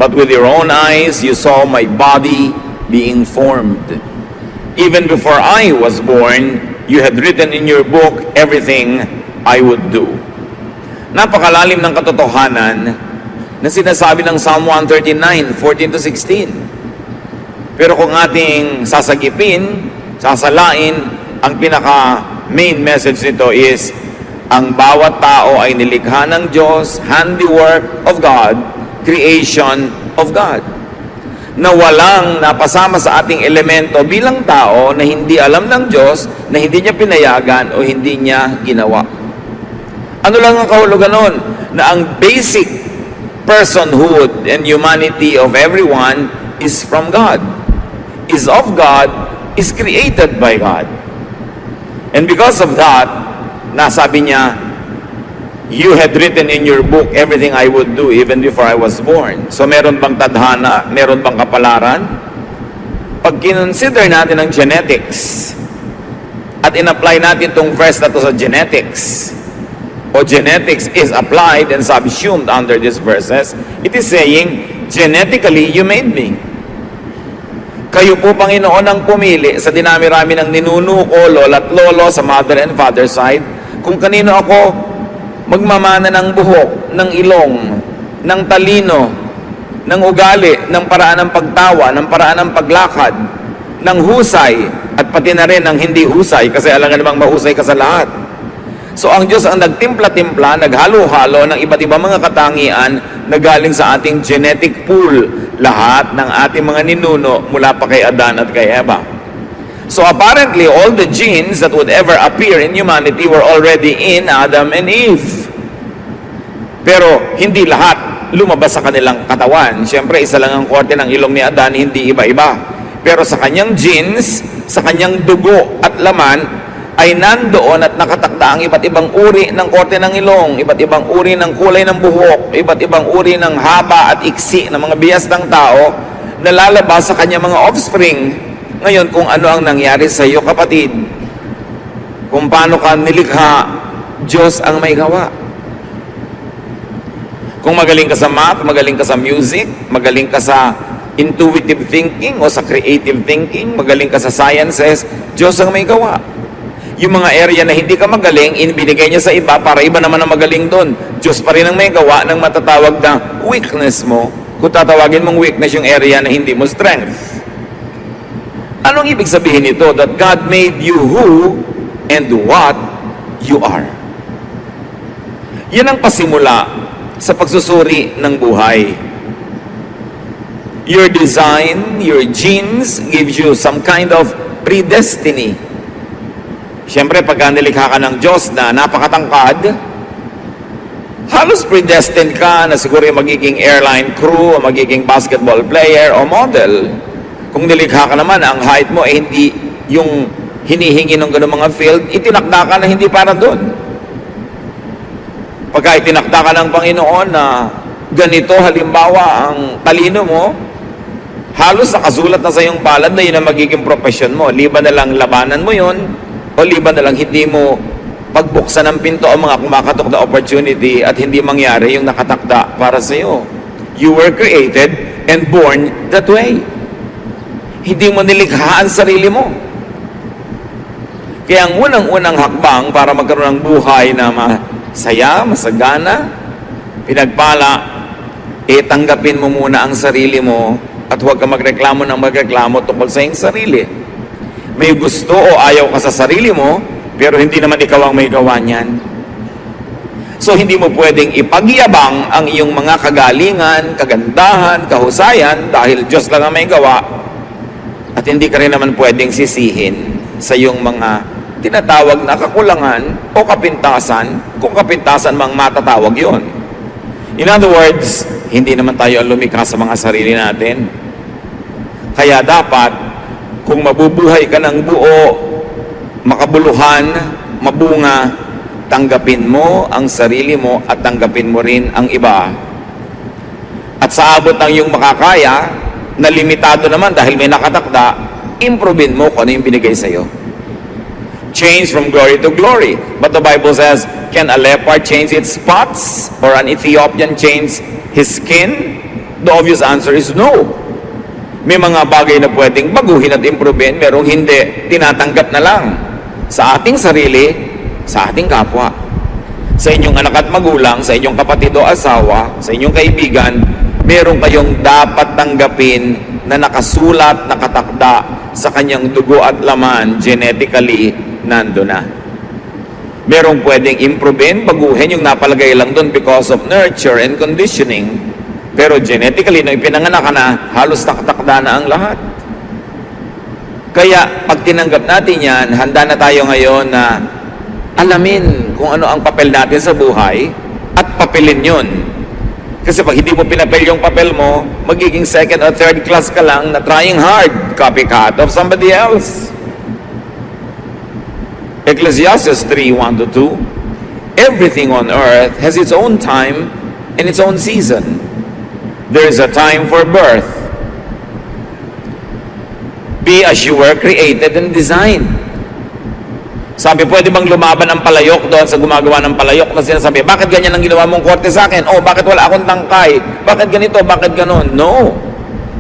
But with your own eyes you saw my body being formed. Even before I was born, you had written in your book everything I would do. Napakalalim ng katotohanan na sinasabi ng Psalm 139, 14 to 16. Pero kung ating sasagipin, sasalain, ang pinaka main message nito is, ang bawat tao ay nilikha ng Diyos, handiwork of God, creation of God, na walang napasama sa ating elemento bilang tao na hindi alam ng Diyos, na hindi niya pinayagan o hindi niya ginawa. Ano lang ang kahulugan nun? Na ang basic personhood and humanity of everyone is from God, is of God, is created by God. And because of that, nasabi niya, you had written in your book everything I would do even before I was born. So meron bang tadhana? Meron bang kapalaran? Pag kinonsider natin ang genetics at in-apply natin itong verse na to sa genetics, o genetics is applied and subsumed under these verses, it is saying, genetically, you made me. Kayo po, Panginoon, ang pumili sa dinami-rami ng ninuno ko, lola at lolo sa mother and father side, kung kanino ako magmamana ng buhok, ng ilong, ng talino, ng ugali, ng paraan ng pagtawa, ng paraan ng paglakad, ng husay, at pati na rin ng hindi husay, kasi alam nga namang mahusay ka sa lahat. So ang Diyos ang nagtimpla-timpla, naghalo-halo ng iba't ibang mga katangian na galing sa ating genetic pool, lahat ng ating mga ninuno mula pa kay Adan at kay Eva. So apparently, all the genes that would ever appear in humanity were already in Adam and Eve. Pero hindi lahat lumabas sa kanilang katawan. Siyempre, isa lang ang korte ng ilong ni Adan, hindi iba-iba. Pero sa kanyang genes, sa kanyang dugo at laman, ay nandoon at nakatakda ang iba't ibang uri ng korte ng ilong, iba't ibang uri ng kulay ng buhok, iba't ibang uri ng haba at iksi ng mga biyas ng tao na lalabas sa kanyang mga offspring. Ngayon, kung ano ang nangyari sa iyo, kapatid, kung paano ka nilikha, Diyos ang may gawa. Kung magaling ka sa math, magaling ka sa music, magaling ka sa intuitive thinking o sa creative thinking, magaling ka sa sciences, Diyos ang may gawa. Yung mga area na hindi ka magaling, binigay niya sa iba para iba naman ang magaling doon. Diyos pa rin ang may gawa ng matatawag na weakness mo, kung tatawagin mong weakness yung area na hindi mo strength. Anong ibig sabihin nito? That God made you who and what you are. Yan ang pasimula sa pagsusuri ng buhay. Your design, your genes gives you some kind of predestiny. Siyempre, pagka nilikha ka ng Diyos na napakatangkad, halos predestined ka na siguro yung magiging airline crew, o magiging basketball player, o model. Kung nilikha ka naman, ang height mo ay hindi yung hinihingi ng gano'ng mga field, itinakda ka na hindi para doon. Pagka itinakda ka ng Panginoon na ganito, halimbawa, ang talino mo, halos nakasulat na sa iyong palad na yun ang magiging profession mo. Liban na lang labanan mo yun, o liban na lang hindi mo pagbuksan ng pinto o mga kumakatok na opportunity at hindi mangyari yung nakatakda para sa iyo. You were created and born that way. Hindi mo nilikha ang sarili mo. Kaya ang unang-unang hakbang para magkaroon ng buhay na masaya, masagana, pinagpala, tanggapin mo muna ang sarili mo at huwag ka magreklamo tungkol sa iyong sarili. May gusto o ayaw ka sa sarili mo, pero hindi naman ikaw ang may gawa niyan. So, hindi mo pwedeng ipagyabang ang iyong mga kagalingan, kagandahan, kahusayan, dahil Diyos lang ang may gawa, at hindi ka rin naman pwedeng sisihin sa iyong mga tinatawag na kakulangan o kapintasan, kung kapintasan mang matatawag yon. In other words, hindi naman tayo ang lumikha sa mga sarili natin. Kaya dapat, kung mabubuhay ka ng buo, makabuluhan, mabunga, tanggapin mo ang sarili mo at tanggapin mo rin ang iba. At sa abot ng iyong makakaya, na limitado naman dahil may nakatakda, improvein mo kung ano yung binigay sa'yo. Change from glory to glory. But the Bible says, can a leopard change its spots? Or an Ethiopian change his skin? The obvious answer is no. May mga bagay na pwedeng baguhin at improvein, merong hindi, tinatanggap na lang sa ating sarili, sa ating kapwa. Sa inyong anak at magulang, sa inyong kapatid o asawa, sa inyong kaibigan, meron kayong dapat tanggapin na nakasulat, nakatakda sa kanyang dugo at laman, genetically, nando na. Merong pwedeng improvein, baguhin yung napalagay lang doon because of nurture and conditioning. Pero genetically, nung ipinanganak ka na, halos nakatakda na ang lahat. Kaya, pag tinanggap natin yan, handa na tayo ngayon na alamin kung ano ang papel natin sa buhay at papelin yun. Kasi pag hindi mo pinapel yung papel mo, magiging second or third class ka lang na trying hard, copycat of somebody else. Ecclesiastes 3:1-2, everything on earth has its own time and its own season. There is a time for birth. Be as you were created and designed. Sabi, pwede bang lumaban ang palayok doon sa gumagawa ng palayok na sinasabi, bakit ganyan ang ginawa mong korte sa akin? Oh, bakit wala akong tangkay? Bakit ganito? Bakit ganon? No.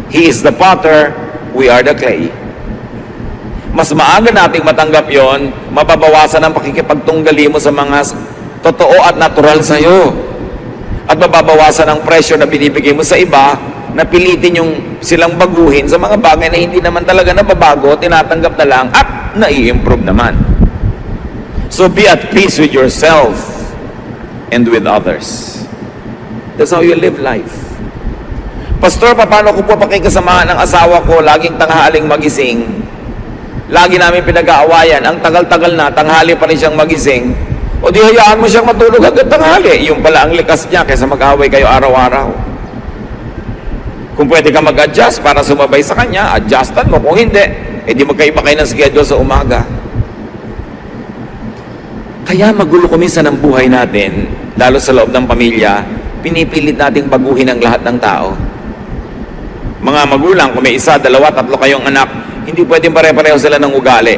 He is the potter, we are the clay. Mas maaga nating matanggap yon, mababawasan ang pakikipagtunggali mo sa mga totoo at natural sa iyo. At mababawasan ang pressure na binibigay mo sa iba na pilitin yung silang baguhin sa mga bagay na hindi naman talaga nababago, tinatanggap na lang at nai-improve naman. So be at peace with yourself and with others. That's how you live life. Pastor, paano ko po pakikasamahan ng asawa ko laging tanghaling magising? Lagi namin pinag-aawayan, ang tagal-tagal na, tanghali pa rin siyang magising. O di hayaan mo siyang matulog agad tanghali. Yung pala ang likas niya kaysa mag-away kayo araw-araw. Kung pwede ka mag-adjust para sumabay sa kanya, adjustan mo. Kung hindi, edi magkaiba kayo ng schedule sa umaga. Kaya magulo kuminsan ang buhay natin, lalo sa loob ng pamilya, pinipilit nating baguhin ang lahat ng tao. Mga magulang, kung may isa, dalawa, tatlo kayong anak, hindi pwedeng pare-pareho sila ng ugali.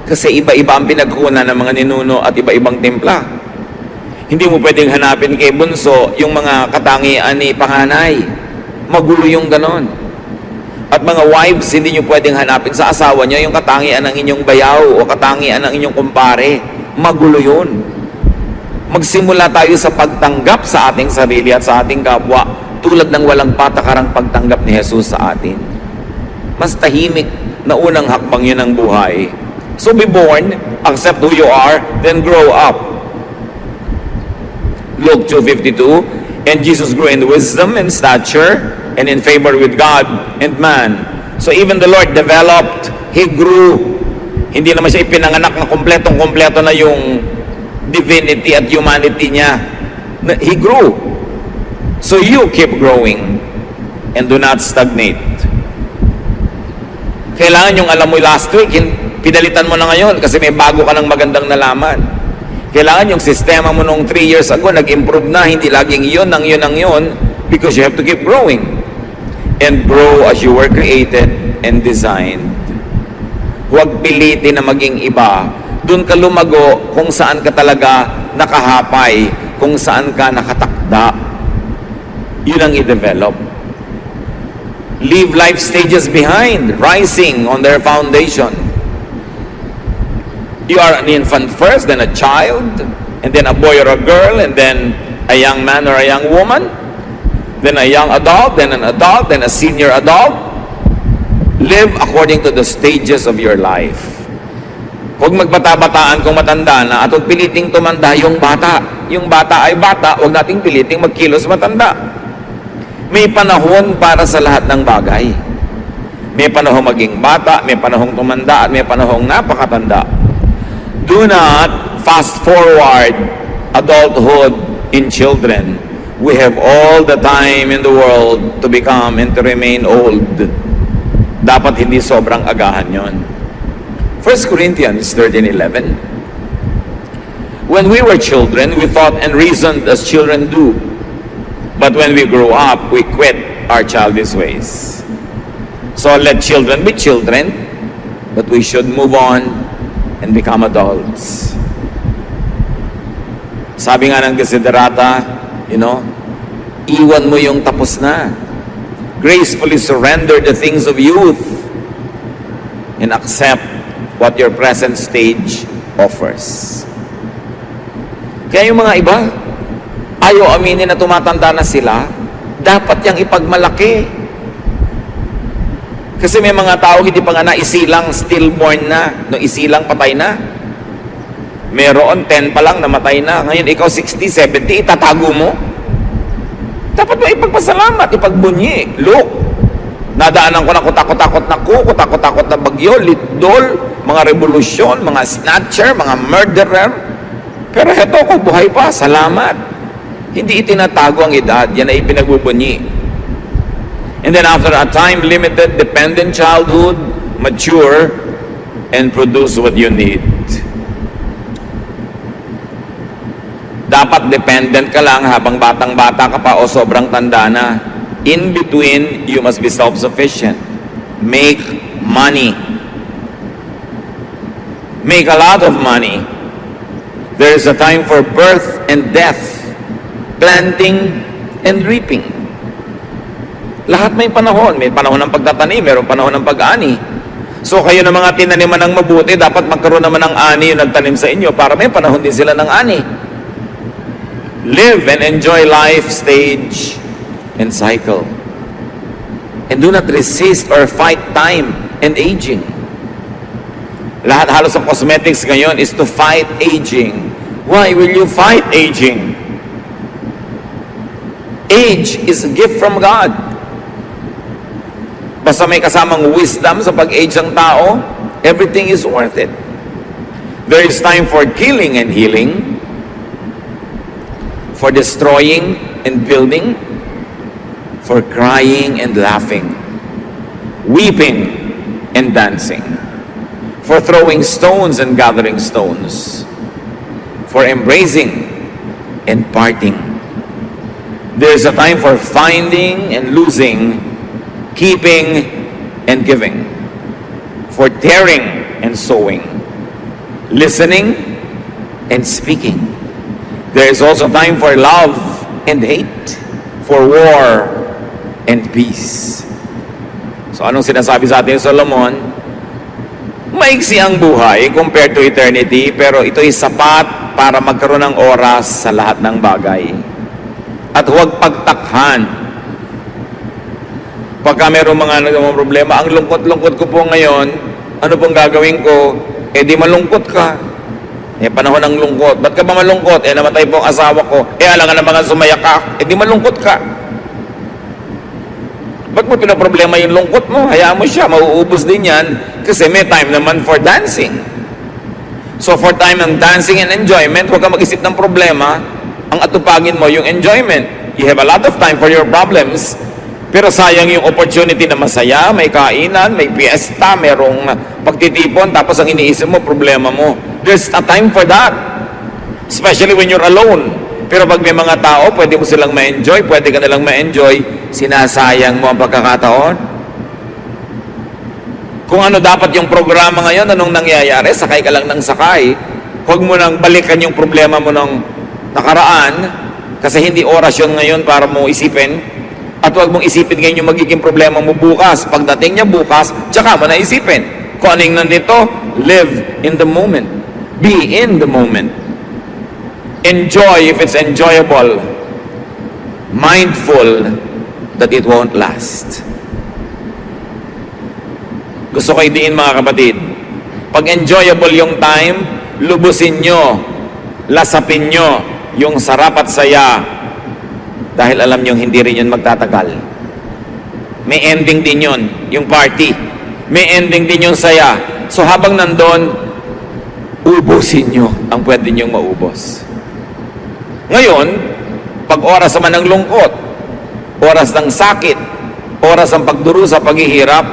Kasi iba-iba ang pinagkunan ng mga ninuno at iba-ibang timpla. Hindi mo pwedeng hanapin kay bunso yung mga katangian ni panganay. Magulo yung ganon. At mga wives, hindi nyo pwedeng hanapin sa asawa nyo yung katangian ng inyong bayaw o katangian ng inyong kumpare. Magulo yun. Magsimula tayo sa pagtanggap sa ating sarili at sa ating kapwa tulad ng walang patakarang pagtanggap ni Jesus sa atin. Mas tahimik na unang hakbang yun ng buhay. So be born, accept who you are, then grow up. Luke 2:52, and Jesus grew in wisdom and stature and in favor with God and man. So even the Lord developed, He grew. Hindi naman siya ipinanganak na kompletong-kompleto na yung divinity at humanity niya. He grew. So you keep growing and do not stagnate. Kailangan yung alam mo last week, pinalitan mo na ngayon kasi may bago ka ng magandang nalaman. Kailangan yung sistema mo nung 3 years ago, nag-improve na, hindi laging yun, because you have to keep growing. And grow as you were created and designed. Huwag pilitin na maging iba. Doon ka lumago kung saan ka talaga nakahapay, kung saan ka nakatakda. Yun ang i-develop. Leave life stages behind, rising on their foundation. You are an infant first, then a child, and then a boy or a girl, and then a young man or a young woman, then a young adult, then an adult, then a senior adult. Live according to the stages of your life. Huwag magbata-bataan kung matanda na at huwag piliting tumanda yung bata. Yung bata ay bata, huwag nating piliting magkilos matanda. May panahon para sa lahat ng bagay. May panahong maging bata, may panahong tumanda, at may panahong napakatanda. Do not fast forward adulthood in children. We have all the time in the world to become and to remain old. Dapat hindi sobrang agahan yon. 1 Corinthians 13:11. When we were children, we thought and reasoned as children do. But when we grow up, we quit our childish ways. So let children be children, but we should move on and become adults. Sabi nga ng Desiderata, iwan mo yung tapos na. Gracefully surrender the things of youth and accept what your present stage offers. Kaya yung mga iba, ayaw aminin na tumatanda na sila, dapat yang ipagmalaki. Kasi may mga tao hindi pa nga naisilang, stillborn na, no isilang patay na. Meron 10 pa lang namatay na. Ngayon ikaw 60, 70, itatago mo. Dapat mo ipagpasalamat, ipagbunyi. Look, nadaanan ko na kutakot-takot na bagyo, litdol, mga revolusyon, mga snatcher, mga murderer. Pero heto ko, buhay pa, salamat. Hindi itinatago ang edad, yan ay ipinagbubunyi. And then after a time-limited, dependent childhood, mature, and produce what you need. Dapat dependent ka lang habang batang-bata ka pa o sobrang tanda na. In between, you must be self-sufficient. Make money. Make a lot of money. There is a time for birth and death, planting and reaping. Lahat may panahon. May panahon ng pagtatanim, mayroong panahon ng pag-ani. So kayo na mga tinaniman ng mabuti, dapat magkaroon naman ng ani yung nagtanim sa inyo para may panahon din sila ng ani. Live and enjoy life stage and cycle. And do not resist or fight time and aging. Lahat halos ng cosmetics ngayon is to fight aging. Why will you fight aging? Age is a gift from God. Basta may kasamang wisdom sa pag-age ng tao, everything is worth it. There is time for killing and healing, for destroying and building, for crying and laughing, weeping and dancing, for throwing stones and gathering stones, for embracing and parting. There is a time for finding and losing, keeping and giving, for tearing and sowing, listening and speaking. There is also time for love and hate, for war and peace. So anong sinasabi sa atin Solomon? Maiksi ang buhay compared to eternity, pero ito ay sapat para magkaroon ng oras sa lahat ng bagay. At huwag pagtakhan. Pagka mayroong mga problema, ang lungkot-lungkot ko po ngayon, ano pong gagawin ko? Eh di malungkot ka. Eh, panahon ng lungkot. Ba't ka ba malungkot? Eh, namatay po ang asawa ko. Eh, alangan na mga sumaya ka. Eh, di malungkot ka. Ba't mo pinaproblema yung lungkot mo? Hayaan mo siya. Mauubos din yan. Kasi may time naman for dancing. So, for time ng dancing and enjoyment, huwag ka mag-isip ng problema. Ang atupagin mo yung enjoyment. You have a lot of time for your problems. Pero sayang yung opportunity na masaya, may kainan, may fiesta, mayroong pagtitipon, tapos ang iniisip mo, problema mo. There's a time for that. Especially when you're alone. Pero pag may mga tao, pwede mo silang ma-enjoy, pwede ka nilang ma-enjoy, sinasayang mo ang pagkakataon. Kung ano dapat yung programa ngayon, anong nangyayari, sakay ka lang ng sakay. Huwag mo nang balikan yung problema mo ng nakaraan, kasi hindi oras yun ngayon para mo isipin. At huwag mong isipin ngayon yung magiging problema mo bukas. Pagdating niya bukas, tsaka mo na isipin. Kung anong nandito, live in the moment. Be in the moment. Enjoy if it's enjoyable. Mindful that it won't last. Gusto ko idiin mga kapatid. Pag enjoyable yung time, lubusin nyo, lasapin nyo yung sarap at saya. Dahil alam nyo, hindi rin yun magtatagal. May ending din yun, yung party. May ending din yung saya. So habang nandun, ubusin nyo ang pwede nyong maubos. Ngayon, pag oras naman ng lungkot, oras ng sakit, oras ng pagdurusa, paghihirap,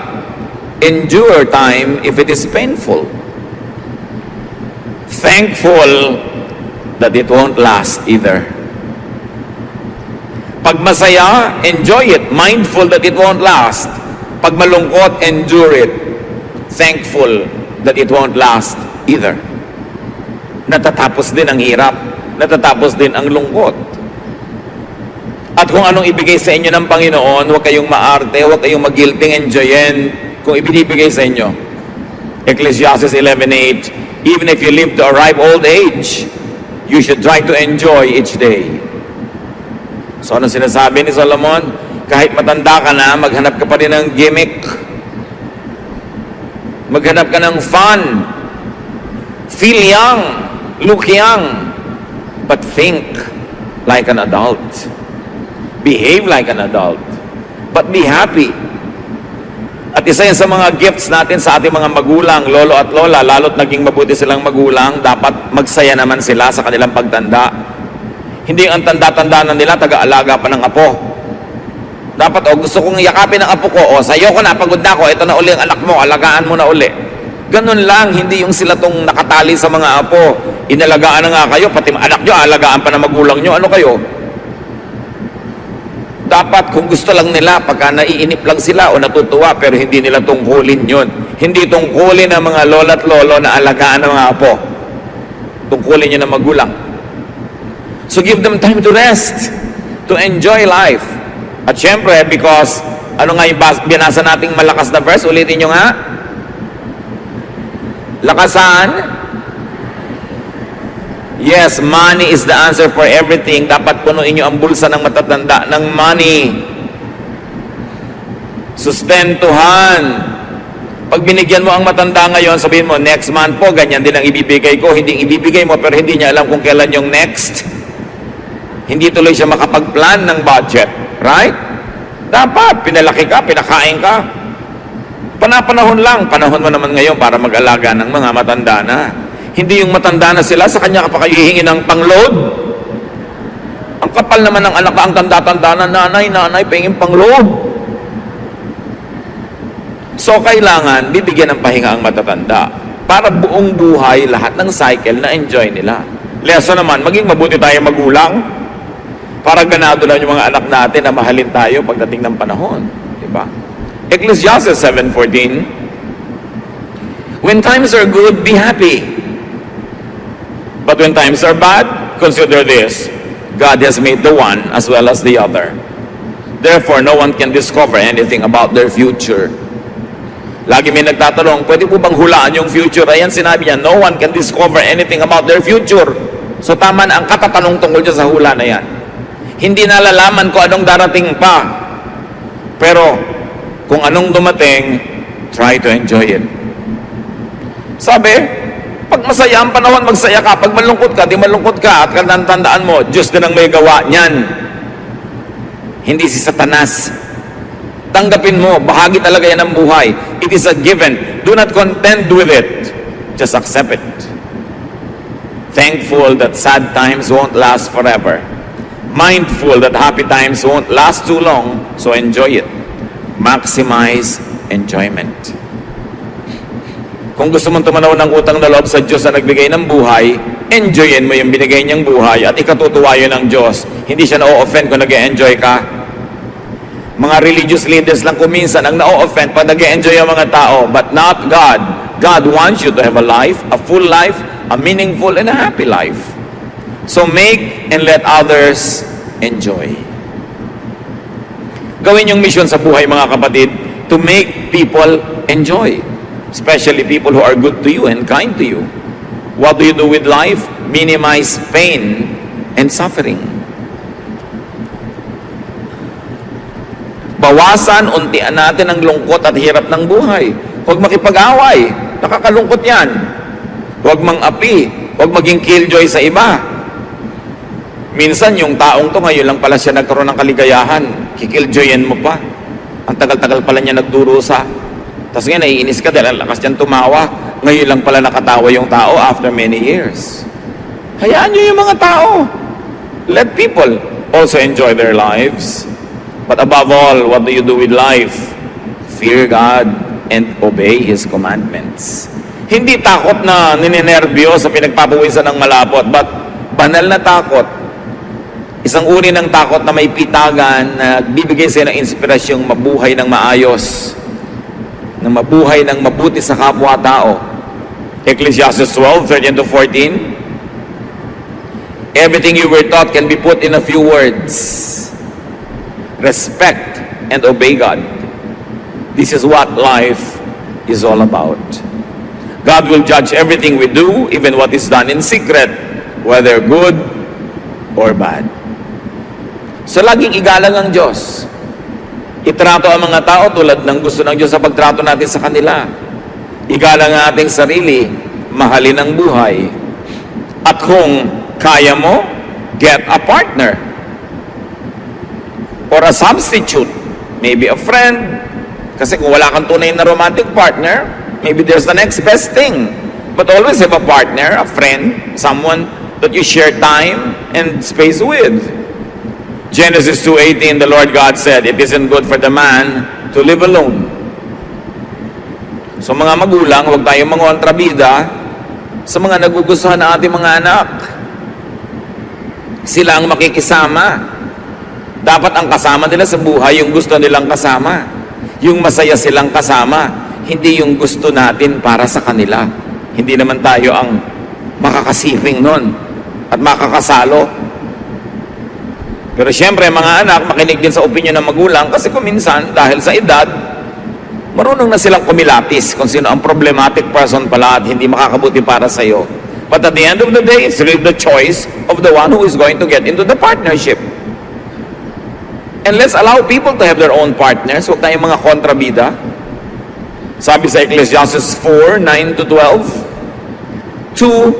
endure time if it is painful. Thankful that it won't last either. Pag masaya, enjoy it. Mindful that it won't last. Pag malungkot, endure it. Thankful that it won't last either. Natatapos din ang hirap. Natatapos din ang lungkot. At kung anong ibigay sa inyo ng Panginoon, huwag kayong maarte, huwag kayong mag-guilting enjoyin kung ibinibigay sa inyo. Ecclesiastes 11:8, even if you live to a ripe old age, you should try to enjoy each day. So ano sinasabi ni Solomon? Kahit matanda ka na, maghanap ka pa rin ng gimmick. Maghanap ka ng fun. Feel young, look young, but think like an adult. Behave like an adult, but be happy. At isa yan sa mga gifts natin sa ating mga magulang, lolo at lola, lalo't naging mabuti silang magulang, dapat magsaya naman sila sa kanilang pagtanda. Hindi ang tanda-tanda na nila, taga-alaga pa ng apo. Dapat, gusto kong yakapin ng apo ko, sayo ko na, pagod na ako, ito na uli ang anak mo, alagaan mo na uli. Ganun lang, hindi yung sila tong nakatali sa mga apo. Inalagaan na nga kayo, pati anak nyo, alagaan pa ng magulang nyo, ano kayo? Dapat kung gusto lang nila, pagka naiinip lang sila o natutuwa, pero hindi nila tungkulin yun. Hindi tungkulin ng mga lola at lolo na alagaan ng mga apo. Tungkulin nyo ng magulang. So give them time to rest, to enjoy life. At syempre, because, ano nga yung binasa nating malakas na verse, ulitin nyo nga. Lakasan. Yes, money is the answer for everything. Dapat punuin nyo ang bulsa ng matatanda ng money. Sustentuhan. Pag binigyan mo ang matanda ngayon, sabihin mo, next month po, ganyan din ang ibibigay ko. Hindi ibibigay mo, pero hindi niya alam kung kailan yung next. Hindi tuloy siya makapag-plan ng budget. Right? Dapat, pinalaki ka, pinakain ka. Panahon lang. Panahon mo naman ngayon para mag-alaga ng mga matanda na. Hindi yung matanda na sila, sa kanya ka pa kayo hihingi ng pang-load. Ang kapal naman ng anak ka, ang tanda-tanda na nanay, pahingin pang-load. So, kailangan bibigyan ng pahinga ang matatanda para buong buhay, lahat ng cycle na enjoy nila. Lesson naman, maging mabuti tayo magulang para ganado na yung mga anak natin na mahalin tayo pagdating ng panahon. Diba? Ecclesiastes 7:14, when times are good, be happy. But when times are bad, consider this: God has made the one as well as the other. Therefore, no one can discover anything about their future. Lagi may nagtatanong, pwede po bang hulaan yung future? Ayan, sinabi niya, no one can discover anything about their future. So tama na ang katatanong tungkol dyan sa hula na yan. Hindi nalalaman ko anong darating pa. Pero, kung anong dumating, try to enjoy it. Sabi, pag masaya ang panahon, magsaya ka. Pag malungkot ka, di malungkot ka. At tandaan mo, Diyos din ang may gawa niyan. Hindi si Satanas. Tanggapin mo, bahagi talaga yan ng buhay. It is a given. Do not contend with it. Just accept it. Thankful that sad times won't last forever. Mindful that happy times won't last too long. So enjoy it. Maximize enjoyment. Kung gusto mong tumanaw ng utang na loob sa Diyos na nagbigay ng buhay, enjoyin mo yung binigay niyang buhay at ikatutuwa yun ng Diyos. Hindi siya na-o-offend kung nag-e-enjoy ka. Mga religious leaders lang kuminsan ang na-o-offend pag nag-e-enjoy ang mga tao, but not God. God wants you to have a life, a full life, a meaningful and a happy life. So make and let others enjoy. Gawin yung mission sa buhay, mga kapatid, to make people enjoy. Especially people who are good to you and kind to you. What do you do with life? Minimize pain and suffering. Bawasan, untian natin ang lungkot at hirap ng buhay. Huwag makipag-away. Nakakalungkot yan. Huwag mang-api. Huwag maging killjoy sa iba. Minsan, yung taong to, ngayon lang pala siya nagkaroon ng kaligayahan. Kikilljoyin mo pa. Ang tagal-tagal pala niya nagdurusa. Tapos ngayon, naiinis ka dahil ang lakas niyang tumawa. Ngayon lang pala nakatawa yung tao after many years. Hayaan niyo yung mga tao. Let people also enjoy their lives. But above all, what do you do with life? Fear God and obey His commandments. Hindi takot na ninenervyo sa pinagpapawisan ng malapot, but banal na takot. Isang uri ng takot na may pitagan na bibigay sa'yo ng inspirasyong mabuhay ng maayos, na mabuhay ng mabuti sa kapwa-tao. Ecclesiastes 12:13-14. Everything you were taught can be put in a few words. respect, and obey God. This is what life is all about. God will judge everything we do, even what is done in secret, whether good or bad. So laging igalang ang Diyos. Itrato ang mga tao tulad ng gusto ng Diyos sa pagtrato natin sa kanila. Igalang ang ating sarili, mahalin ang buhay. At kung kaya mo, get a partner. Or a substitute. Maybe a friend. Kasi kung wala kang tunay na romantic partner, maybe there's the next best thing. But always have a partner, a friend, someone that you share time and space with. Genesis 2:18, the Lord God said, "It isn't good for the man to live alone." So mga magulang, huwag tayong mangontrabida sa mga nagugustuhan ng ating mga anak. Sila ang makikisama. Dapat ang kasama nila sa buhay, yung gusto nilang kasama. Yung masaya silang kasama. Hindi yung gusto natin para sa kanila. Hindi naman tayo ang makakasiring nun at makakasalo. Pero siyempre, mga anak, makinig din sa opinion ng magulang kasi kung minsan, dahil sa edad, marunong na silang kumilatis kung sino ang problematic person pala at hindi makakabuti para sa'yo. But at the end of the day, it's really the choice of the one who is going to get into the partnership. And let's allow people to have their own partners. Huwag tayong mga kontrabida. Sabi sa Ecclesiastes 4:9-12, 2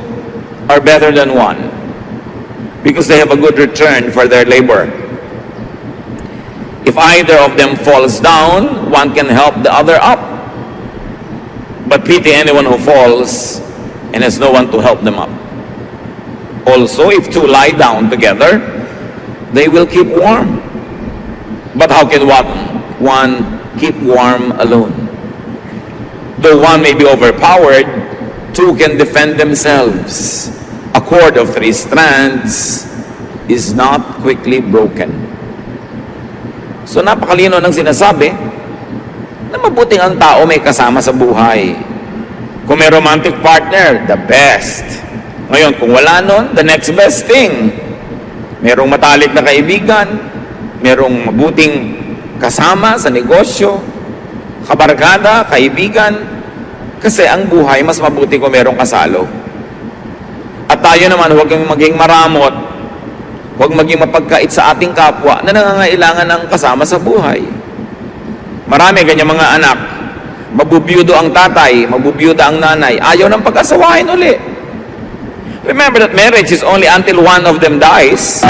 are better than 1 because they have a good return for their labor. If either of them falls down, one can help the other up. But pity anyone who falls and has no one to help them up. Also, if two lie down together, they will keep warm. But how can one keep warm alone? Though one may be overpowered, two can defend themselves. A cord of 3 strands is not quickly broken. So napakalino ng sinasabi na mabuting ang tao may kasama sa buhay. Kung may romantic partner, the best. Ngayon, kung wala nun, the next best thing. Merong matalik na kaibigan, merong mabuting kasama sa negosyo, kabarkada, kaibigan, kasi ang buhay mas mabuti kung merong kasalo. At tayo naman, huwag kang maging maramot, huwag maging mapagkait sa ating kapwa na nangangailangan ng kasama sa buhay. Marami ganyan mga anak, mabubiyudo ang tatay, mabubiyuda ang nanay, ayaw ng pag-asawahin uli. Remember that marriage is only until one of them dies.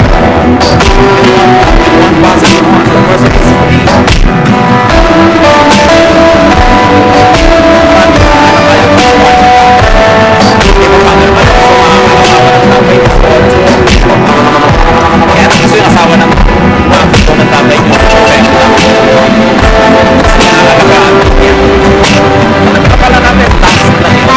One passes on, the person is free. Kaya gusto yung asawa ng mga gusto ng tatay niyo. Kasi nakakalagaan niya. Nakakala natin, taas na yun.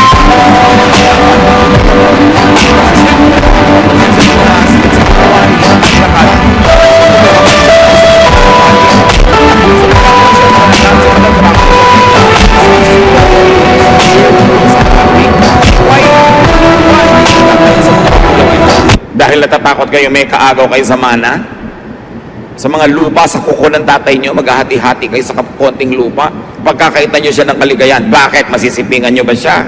Dahil natatakot kayo, may kaagaw kayo sa mana, sa mga lupa, sa kuko ng tatay nyo, maghahati-hati kayo sa konting lupa, pagkakaitan nyo siya ng kaligayan. Bakit? Masisipingan nyo ba siya?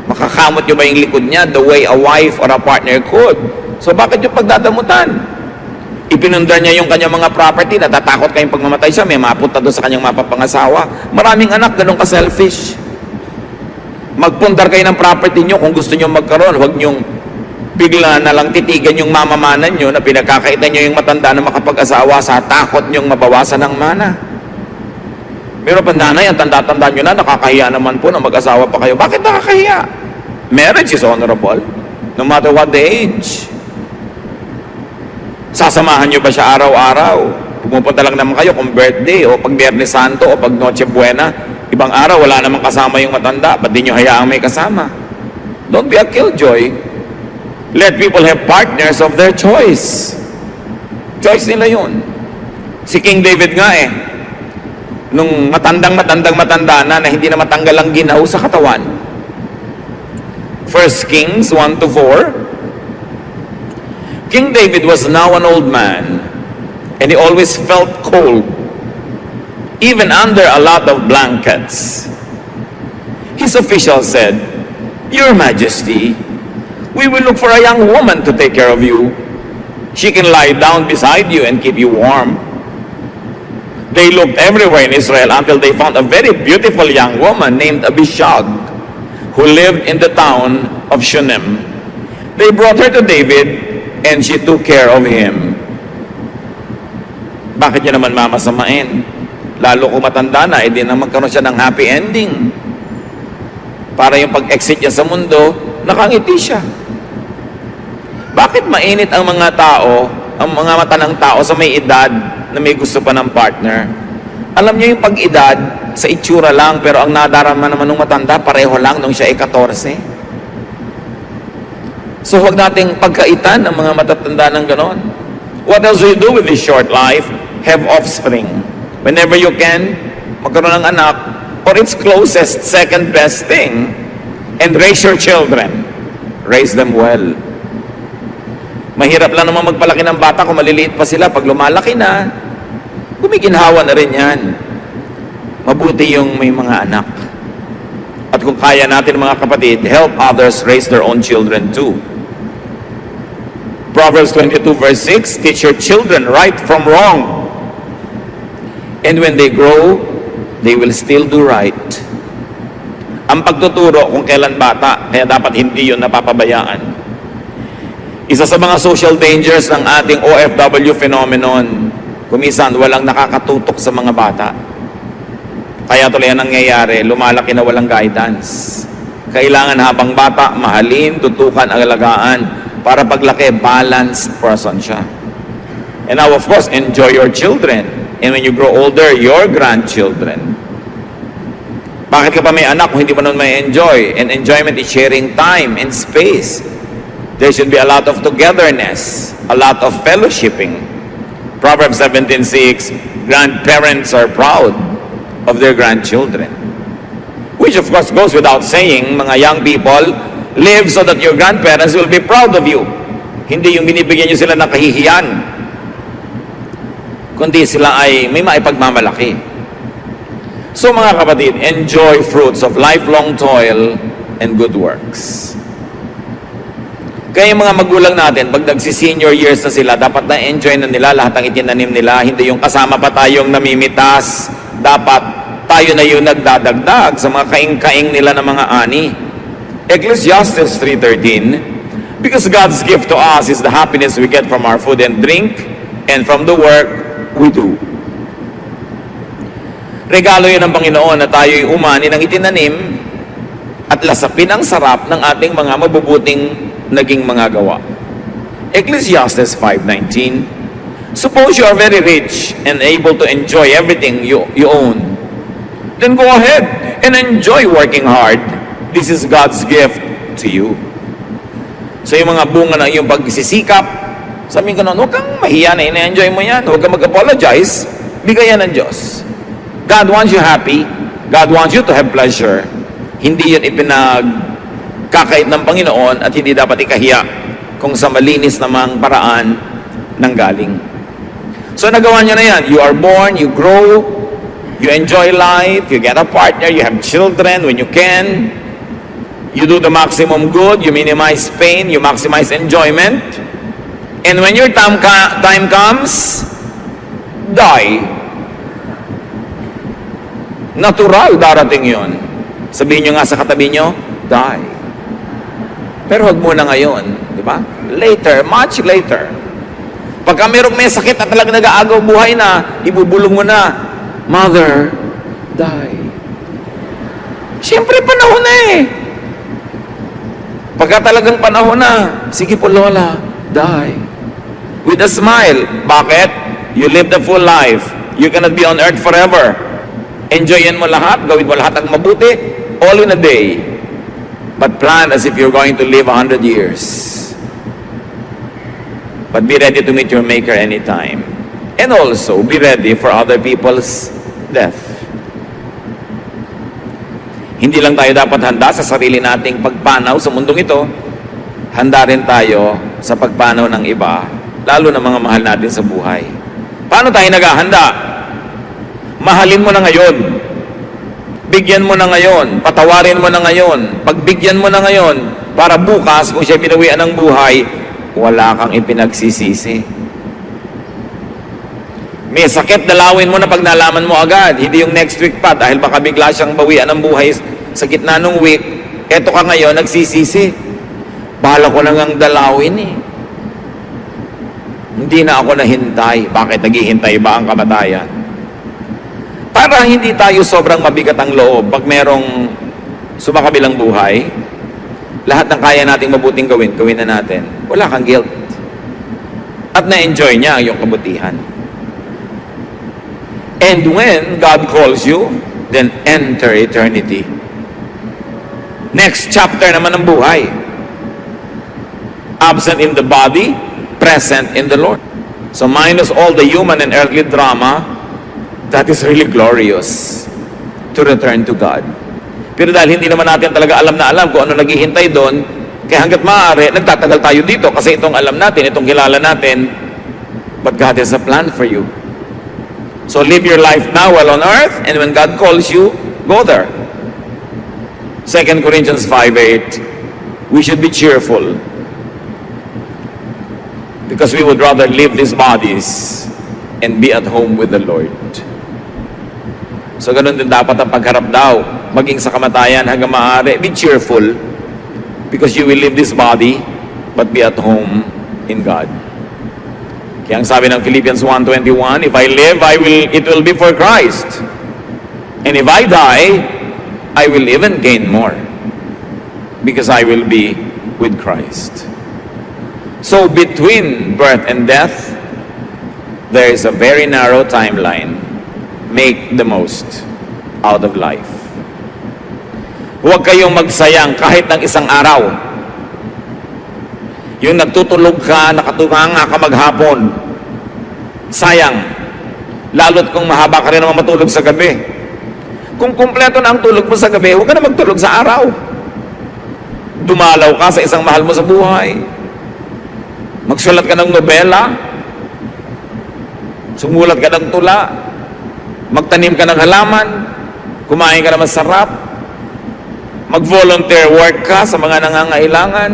Makakamot nyo ba yung likod niya the way a wife or a partner could? So bakit yung pagdadamutan? Ipinundar niya yung kanyang mga property, natatakot kayong pagmamatay siya, may mapunta doon sa kanyang mapapangasawa. Maraming anak, ganun ka-selfish. Magpundar kayo ng property nyo kung gusto nyo magkaroon, huwag nyong bigla na lang titigan yung mamamanan nyo na pinagkakaitan nyo yung matanda na makapag-asawa sa takot nyong mabawasan ng mana. Pero pandanay, ang tanda-tanda nyo na, nakakahiya naman po na mag-asawa pa kayo. Bakit nakakahiya? Marriage is honorable, no matter what the age. Sasamahan nyo ba siya araw-araw? Pumupunta lang naman kayo kung birthday, o pag Biyernes Santo, o pag Noche Buena. Ibang araw, wala namang kasama yung matanda. Ba't di nyo hayaang may kasama? Don't be a killjoy. Let people have partners of their choice. Choice nila yun. Si King David nga nung matanda na hindi na matanggal ang ginaw sa katawan. 1 Kings 1-4. King David was now an old man, and he always felt cold, even under a lot of blankets. His officials said, "Your Majesty, we will look for a young woman to take care of you. She can lie down beside you and keep you warm." They looked everywhere in Israel until they found a very beautiful young woman named Abishag, who lived in the town of Shunem. They brought her to David, and she took care of him. Bakit niya naman mamasamain? Lalo kung matanda na, edi na magkaroon siya ng happy ending. Para yung pag-exit niya sa mundo, nakangiti siya. Bakit mainit ang mga tao, ang mga mata ng tao sa may edad na may gusto pa ng partner? Alam niyo yung pag-edad, sa itsura lang, pero ang nadarama naman ng matanda, pareho lang nung siya ay 14. So huwag nating pagkaitan ng mga matatanda ng ganon. What else do you do with this short life? Have offspring. Whenever you can, magkaroon ng anak, or its closest, second best thing, and raise your children. Raise them well. Mahirap lang naman magpalaki ng bata kung maliliit pa sila. Pag lumalaki na, gumiginhawa na rin yan. Mabuti yung may mga anak. At kung kaya natin mga kapatid, help others raise their own children too. Proverbs 22 verse 6, teach your children right from wrong. And when they grow, they will still do right. Ang pagtuturo kung kailan bata, kaya dapat hindi yun napapabayaan. Isa sa mga social dangers ng ating OFW phenomenon, kumisan walang nakakatutok sa mga bata. Kaya tuloy ang nangyayari, lumalaki na walang guidance. Kailangan habang bata, mahalin, tutukan, alagaan, para paglaki, balanced person siya. And now, of course, enjoy your children. And when you grow older, your grandchildren. Bakit ka pa may anak kung hindi mo nun may enjoy? And enjoyment is sharing time and space. There should be a lot of togetherness, a lot of fellowshipping. Proverbs 17:6, grandparents are proud of their grandchildren. Which of course goes without saying, mga young people, live so that your grandparents will be proud of you. Hindi yung binibigyan nyo sila ng kahihiyan, kundi sila ay may maipagmamalaki. So mga kapatid, enjoy fruits of lifelong toil and good works. Kaya yung mga magulang natin, pag nagsi-senior years na sila, dapat na-enjoy na nila lahat ng itinanim nila. Hindi yung kasama pa tayong namimitas. Dapat tayo na yung nagdadagdag sa mga kaing-kaing nila ng mga ani. Ecclesiastes 3:13, because God's gift to us is the happiness we get from our food and drink and from the work we do. Regalo yun ng Panginoon na tayo'y umani ng itinanim at lasapin ang sarap ng ating mga mabubuting naging mga gawa. Ecclesiastes 5:19, suppose you are very rich and able to enjoy everything you own. Then go ahead and enjoy working hard. This is God's gift to you. So yung mga bunga ng iyong pagsisikap, sabihin ko noon, huwag kang mahiya na ina-enjoy mo yan. Huwag kang mag-apologize. Bigay yan ng Diyos. God wants you happy. God wants you to have pleasure. Hindi yun ipinagkakait ng Panginoon at hindi dapat ikahiya kung sa malinis namang paraan ng galing. So nagawa niyo na yan. You are born, you grow, you enjoy life, you get a partner, you have children when you can. You do the maximum good, you minimize pain, you maximize enjoyment. And when your time comes, die. Natural darating yun. Sabihin nyo nga sa katabi nyo, die. Pero huwag muna ngayon, di ba? Later, much later. Pagka may sakit at talagang nag-aagaw buhay na, ibubulong mo na, mother, die. Siyempre, panahon na eh. Pagka talagang panahon na, sige po lola, die. With a smile. Bakit? You live the full life. You cannot be on earth forever. Enjoyin mo lahat, gawin mo lahat ang mabuti, all in a day. But plan as if you're going to live 100 years. But be ready to meet your Maker anytime. And also, be ready for other people's death. Hindi lang tayo dapat handa sa sarili nating pagpanaw sa mundong ito, handa rin tayo sa pagpanaw ng iba, lalo na mga mahal natin sa buhay. Paano tayo naghahanda? Mahalin mo na ngayon. Bigyan mo na ngayon. Patawarin mo na ngayon. Pagbigyan mo na ngayon, para bukas, kung siya binawian ng buhay, wala kang ipinagsisisi. May sakit, dalawin mo na pag nalaman mo agad. Hindi yung next week pa, dahil baka bigla siyang bawian ng buhay sa gitna ng week. Eto ka ngayon, nagsisisi. Bahala ko lang ang dalawin eh. Hindi na ako nahintay. Bakit naghihintay ba ang kamatayan? Para hindi tayo sobrang mabigat ang loob pag merong sumakabilang buhay, lahat ng kaya nating mabuting gawin, gawin na natin. Wala kang guilt. At na-enjoy niya ang iyong kabutihan. And when God calls you, then enter eternity. Next chapter naman ng buhay. Absent in the body, present in the Lord. So minus all the human and earthly drama, that is really glorious to return to God. Pero dahil hindi naman natin talaga alam na alam kung ano naghihintay doon, kaya hanggat maaari, nagtatagal tayo dito kasi itong alam natin, itong kilala natin, but God has a plan for you. So live your life now while on earth, and when God calls you, go there. 2 Corinthians 5:8, we should be cheerful because we would rather live these bodies and be at home with the Lord. So ganun din dapat ang pagharap daw, maging sa kamatayan hanggang maaari. Be cheerful because you will leave this body but be at home in God. Kaya ang sabi ng Philippians 1:21, if I live, it will be for Christ. And if I die, I will even gain more because I will be with Christ. So between birth and death, there is a very narrow timeline. Make the most out of life. Huwag kayong magsayang kahit ng isang araw. Yung nagtutulog ka, nakatunganga ka maghapon, sayang. Lalo't kung mahaba ka rin naman matulog sa gabi. Kung kumpleto na ang tulog mo sa gabi, huwag ka na magtulog sa araw. Dumalaw ka sa isang mahal mo sa buhay. Magsulat ka ng nobela. Sumulat ka ng tula. Magtanim ka ng halaman. Kumain ka na masarap. Mag-volunteer work ka sa mga nangangailangan.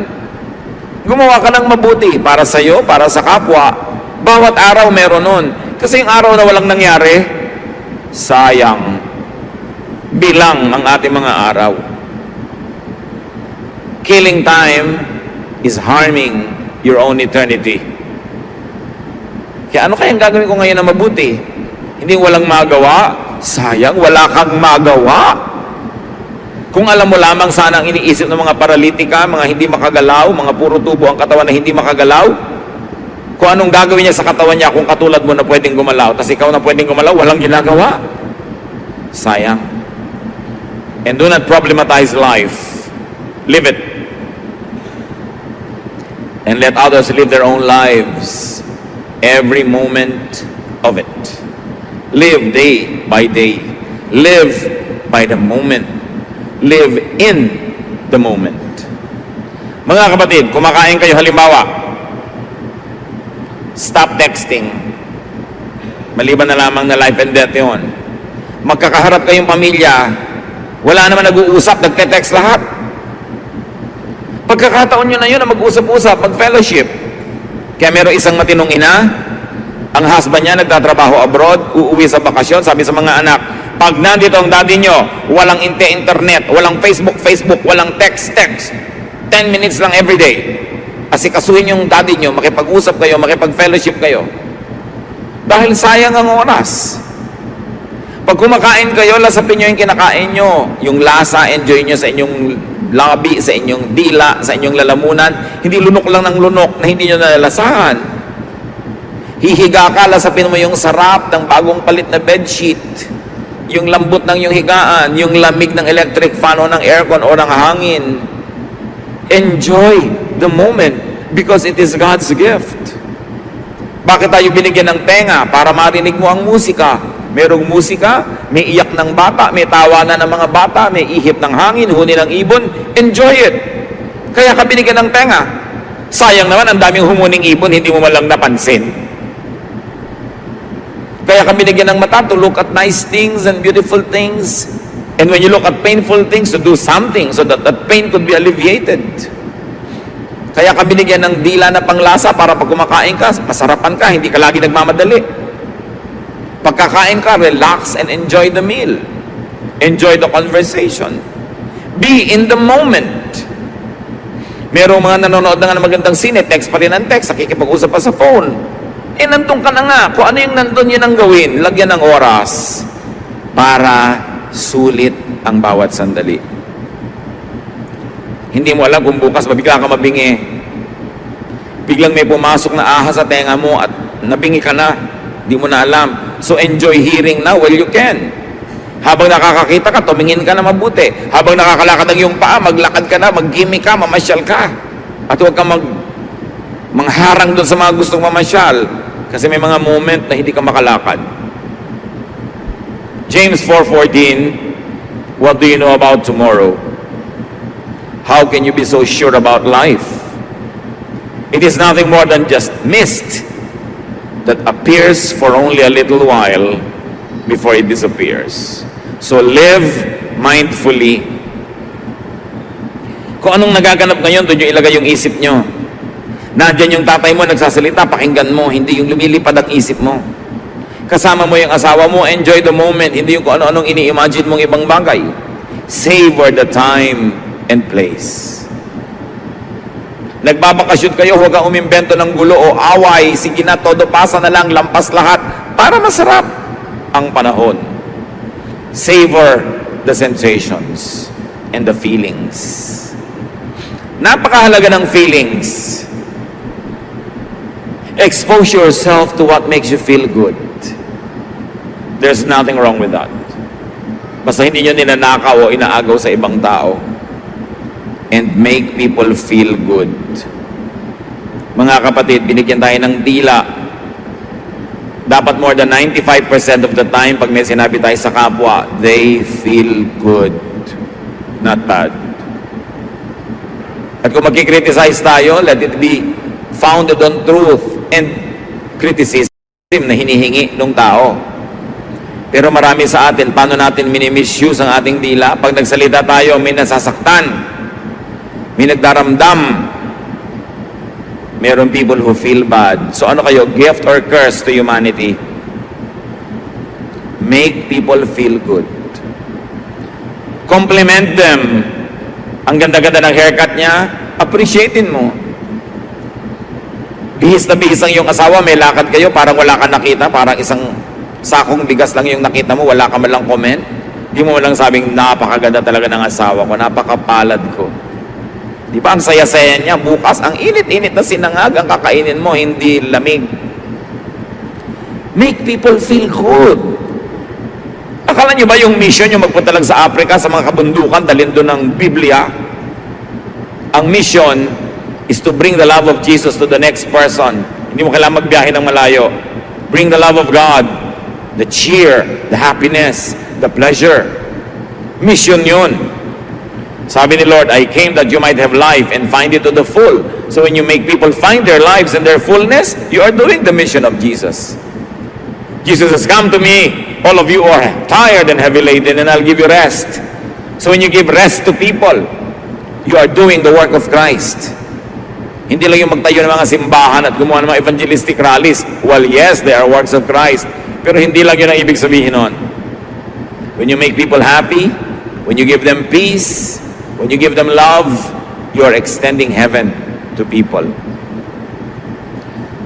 Gumawa ka ng mabuti para sa iyo, para sa kapwa. Bawat araw meron nun. Kasi yung araw na walang nangyari, sayang. Bilang ang ating mga araw. Killing time is harming your own eternity. Kaya ano kayang gagawin ko ngayon na mabuti? Hindi walang magawa? Sayang, wala kang magawa. Kung alam mo lamang sana ang iniisip ng mga paralitika, mga hindi makagalaw, mga puro tubo ang katawan na hindi makagalaw, kung anong gagawin niya sa katawan niya kung katulad mo na pwedeng gumalaw, tapos ikaw na pwedeng gumalaw, walang ginagawa. Sayang. And do not problematize life. Live it. And let others live their own lives. Every moment of it. Live day by day. Live by the moment. Live in the moment. Mga kapatid, kumakain kayo halimbawa, stop texting. Maliban na lamang na life and death yun. Magkakaharap kayong pamilya, wala naman nag-uusap, nagte-text lahat. Pagkakataon nyo na yun na mag-usap-usap, mag-fellowship. Kaya meron isang matinong ina, ang husband niya nagtatrabaho abroad, uuwi sa bakasyon, sabi sa mga anak, pag nandito ang daddy nyo, walang internet, walang Facebook, walang text. 10 minutes lang everyday. Asikasuhin yung daddy nyo, makipag-usap kayo, makipag-fellowship kayo. Dahil sayang ang oras. Pag kumakain kayo, lasapin nyo yung kinakain nyo. Yung lasa, enjoy nyo sa inyong labi, sa inyong dila, sa inyong lalamunan. Hindi lunok lang ng lunok na hindi nyo nalalasahan. Hihiga ka, lasapin mo yung sarap ng bagong palit na bedsheet. Yung lambot ng yung higaan, yung lamig ng electric fan o ng aircon o ng hangin. Enjoy the moment because it is God's gift. Bakit tayo binigyan ng tenga? Para marinig mo ang musika. Merong musika, may iyak ng bata, may tawanan ng mga bata, may ihip ng hangin, huni ng ibon. Enjoy it. Kaya ka binigyan ng tenga. Sayang naman, ang daming humuning ibon, hindi mo malang napansin. Kaya kami binigyan ng mata to look at nice things and beautiful things. And when you look at painful things, to do something so that that pain could be alleviated. Kaya ka binigyan ng dila na panglasa para pag kumakain ka, masarapan ka, hindi ka lagi nagmamadali. Pagkakain ka, relax and enjoy the meal. Enjoy the conversation. Be in the moment. Merong mga nanonood na nga ng magandang sine, text pa rin ang text, nakikipag-usap pa sa phone. Nandun ka na nga. Kung ano yung nandun, yun ang gawin. Lagyan ng oras para sulit ang bawat sandali. Hindi mo alam kung bukas mabigla ka mabingi. Biglang may pumasok na ahas sa tenga mo at nabingi ka na. Hindi mo na alam. So enjoy hearing now while you can. Habang nakakakita ka, tumingin ka na mabuti. Habang nakakalakad ang iyong paa, maglakad ka na, mag-gimmik ka, mamasyal ka. At huwag ka mangharang doon sa mga gustong mamasyal. Kasi may mga moment na hindi ka makalakad. James 4:14, what do you know about tomorrow? How can you be so sure about life? It is nothing more than just mist that appears for only a little while before it disappears. So live mindfully. Kung anong nagaganap ngayon, doon yung ilagay yung isip nyo. Nandiyan yung tatay mo nagsasalita, pakinggan mo, hindi yung lumilipad ang isip mo. Kasama mo yung asawa mo, enjoy the moment, hindi yung kung ano-anong ini-imagine mong ibang bagay. Savor the time and place. Nagbabakasyon kayo, huwag kang umimbento ng gulo o away, sige na, todo pasa na lang, lampas lahat, para masarap ang panahon. Savor the sensations and the feelings. Napakahalaga ng feelings. Expose yourself to what makes you feel good. There's nothing wrong with that. Basta hindi nyo ninanakaw o inaagaw sa ibang tao. And make people feel good. Mga kapatid, binigyan tayo ng dila. Dapat more than 95% of the time, pag may sinabi tayo sa kapwa, they feel good. Not bad. At kung magkikriticize tayo, let it be founded on truth and criticism na hinihingi ng tao. Pero marami sa atin, paano natin mini-misuse ang ating dila? Pag nagsalita tayo, may nasasaktan, may nagdaramdam. Meron people who feel bad. So ano kayo, gift or curse to humanity? Make people feel good. Compliment them. Ang ganda-ganda ng haircut niya, appreciatein mo. Bihis na bihis ang iyong asawa, may lakad kayo, parang wala ka nakita, parang isang sakong bigas lang yung nakita mo, wala ka man lang comment. Di mo lang sabing, napakaganda talaga ng asawa ko, napakapalad ko. Di ba, ang saya-saya niya, bukas, ang init-init na sinangag, ang kakainin mo, hindi lamig. Make people feel good. Akala niyo ba yung mission yung magpunta lang sa Africa, sa mga kabundukan, dalhin doon ng Biblia? Ang mission is to bring the love of Jesus to the next person. Hindi mo kailangan magbiyahe ng malayo. Bring the love of God, the cheer, the happiness, the pleasure. Mission yun. Sabi ni Lord, I came that you might have life and find it to the full. So when you make people find their lives and their fullness, you are doing the mission of Jesus. Jesus has come to me, all of you are tired and heavy laden, and I'll give you rest. So when you give rest to people, you are doing the work of Christ. Hindi lang yung magtayo ng mga simbahan at gumawa ng mga evangelistic rallies. Well, yes, they are works of Christ. Pero hindi lang yun ang ibig sabihin nun. When you make people happy, when you give them peace, when you give them love, you are extending heaven to people.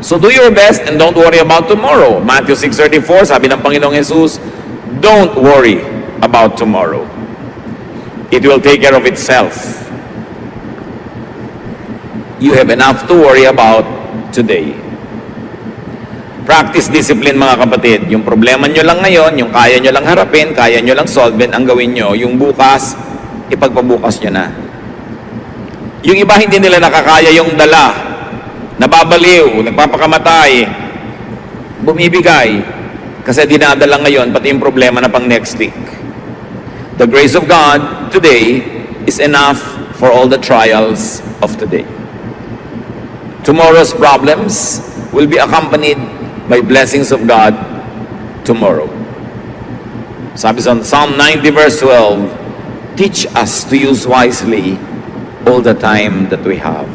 So do your best and don't worry about tomorrow. Matthew 6:34, sabi ng Panginoong Jesus, don't worry about tomorrow. It will take care of itself. You have enough to worry about today. Practice discipline, mga kapatid. Yung problema nyo lang ngayon, yung kaya nyo lang harapin, kaya nyo lang solvein, ang gawin nyo. Yung bukas, ipagpabukas nyo na. Yung iba hindi nila nakakaya yung dala, nababaliw, nagpapakamatay, bumibigay, kasi dinadala ngayon, pati yung problema na pang next week. The grace of God today is enough for all the trials of today. Tomorrow's problems will be accompanied by blessings of God tomorrow. Sabi sa Psalm 90 verse 12, teach us to use wisely all the time that we have.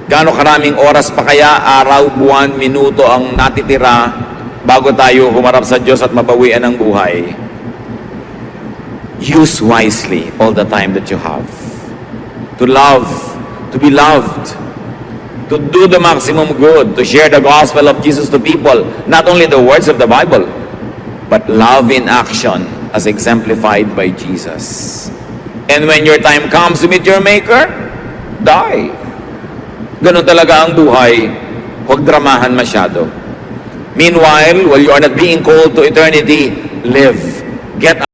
Gaano karaming oras pa kaya, araw, buwan, minuto ang natitira bago tayo humarap sa Diyos at mabawian ng buhay? Use wisely all the time that you have. To love, to be loved, to do the maximum good, to share the gospel of Jesus to people, not only the words of the Bible, but love in action as exemplified by Jesus. And when your time comes to meet your Maker, die. Ganun talaga ang buhay. Huwag dramahan masyado. Meanwhile, while you are not being called to eternity, live. Get